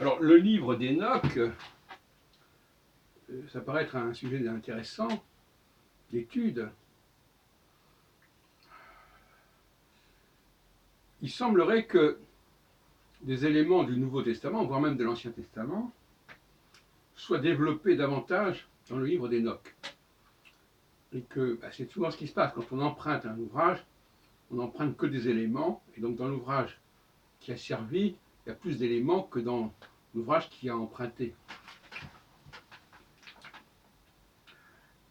Alors, le livre d'Enoch, ça paraît être un sujet intéressant d'étude. Il semblerait que des éléments du Nouveau Testament, voire même de l'Ancien Testament, soient développés davantage dans le livre d'Enoch. Et que c'est souvent ce qui se passe. Quand on emprunte un ouvrage, on n'emprunte que des éléments. Et donc dans l'ouvrage qui a servi, il y a plus d'éléments que dans l'ouvrage qui a emprunté.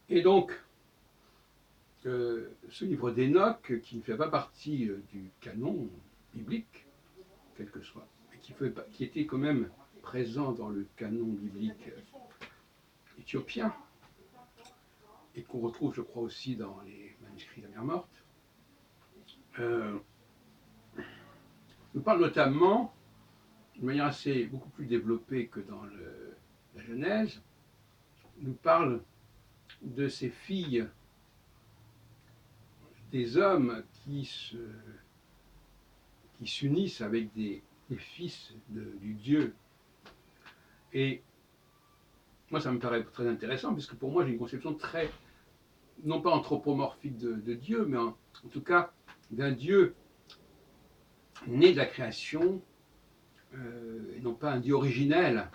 Et donc, ce livre d'Enoch, qui ne fait pas partie du canon biblique, quel que soit, mais qui était quand même présent dans le canon biblique éthiopien, et qu'on retrouve, je crois, aussi dans les manuscrits de la mer Morte, nous parle notamment, de manière beaucoup plus développée que dans la Genèse, nous parle de ces filles des hommes qui s'unissent avec des fils du Dieu. Et moi, ça me paraît très intéressant, puisque pour moi, j'ai une conception très, non pas anthropomorphique de Dieu, mais en tout cas d'un Dieu né de la création, et non pas un Dieu originel,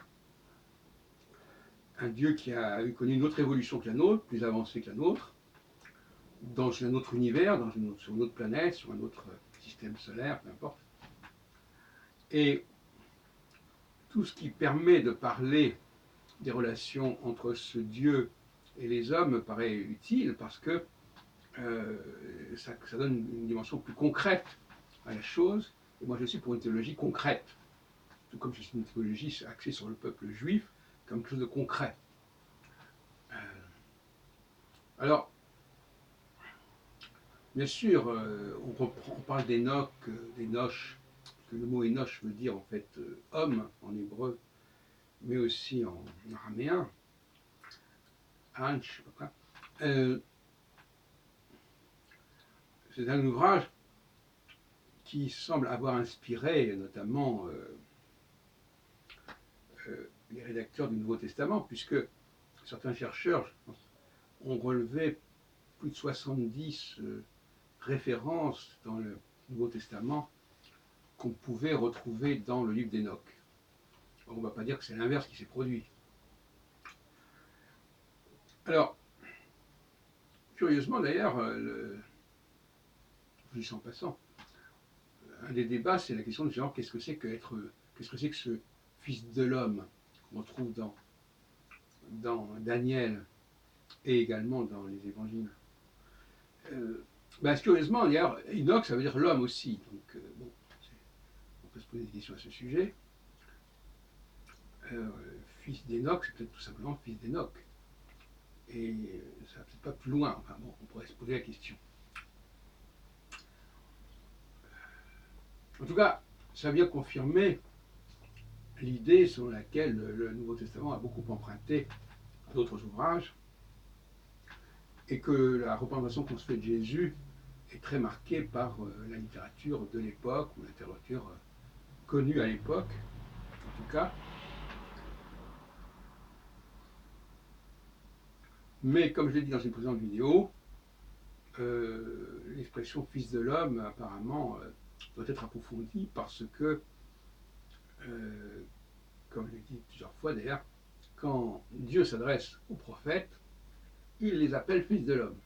un Dieu qui a connu une autre évolution que la nôtre, plus avancée que la nôtre, dans un autre univers, sur une autre planète, sur un autre système solaire, peu importe. Et tout ce qui permet de parler des relations entre ce Dieu et les hommes me paraît utile, parce que ça donne une dimension plus concrète à la chose. Et moi, je suis pour une théologie concrète, tout comme je suis une théologie axée sur le peuple juif, comme quelque chose de concret. Alors, bien sûr, on parle d'Enoch, d'Enoch, que le mot Enoch veut dire en fait homme en hébreu, mais aussi en araméen. Anch, c'est un ouvrage qui semble avoir inspiré notamment les rédacteurs du Nouveau Testament, puisque certains chercheurs, je pense, ont relevé plus de 70 références dans le Nouveau Testament qu'on pouvait retrouver dans le livre d'Enoch. On ne va pas dire que c'est l'inverse qui s'est produit. Alors, curieusement d'ailleurs, juste en passant, un des débats, c'est la question de genre, qu'est-ce que c'est que ce fils de l'homme qu'on retrouve dans Daniel et également dans les évangiles. Curieusement, d'ailleurs, Enoch, ça veut dire l'homme aussi. Donc, bon, on peut se poser des questions à ce sujet. Fils d'Enoch, c'est peut-être tout simplement fils d'Enoch. Et ça va peut-être pas plus loin. Enfin bon, on pourrait se poser la question. En tout cas, ça vient confirmer l'idée selon laquelle le Nouveau Testament a beaucoup emprunté à d'autres ouvrages, et que la représentation qu'on se fait de Jésus est très marquée par la littérature de l'époque, ou la littérature connue à l'époque, en tout cas. Mais comme je l'ai dit dans une précédente vidéo, l'expression fils de l'homme, apparemment, doit être approfondie, parce que, comme je l'ai dit plusieurs fois d'ailleurs, quand Dieu s'adresse aux prophètes, il les appelle fils de l'homme,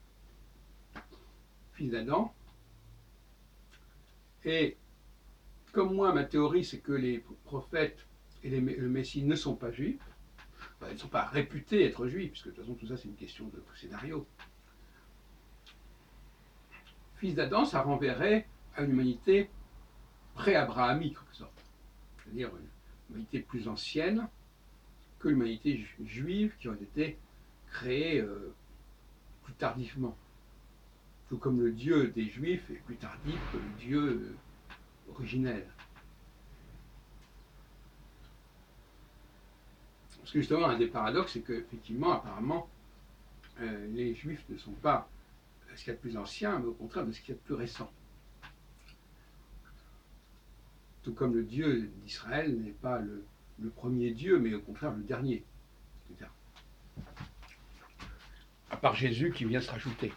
fils d'Adam. Et comme moi, ma théorie, c'est que les prophètes et le Messie ne sont pas juifs, enfin, ils ne sont pas réputés être juifs, puisque de toute façon tout ça c'est une question de scénario. Fils d'Adam, ça renverrait à une humanité pré-abrahamique, en quelque sorte, c'est-à-dire une humanité plus ancienne que l'humanité juive qui ont été créées plus tardivement. Tout comme le Dieu des Juifs est plus tardif que le Dieu originel. Parce que justement, un des paradoxes, c'est qu'effectivement, apparemment, les Juifs ne sont pas ce qu'il y a de plus ancien, mais au contraire de ce qu'il y a de plus récent. Tout comme le Dieu d'Israël n'est pas le le premier Dieu, mais au contraire le dernier. À part Jésus qui vient se rajouter.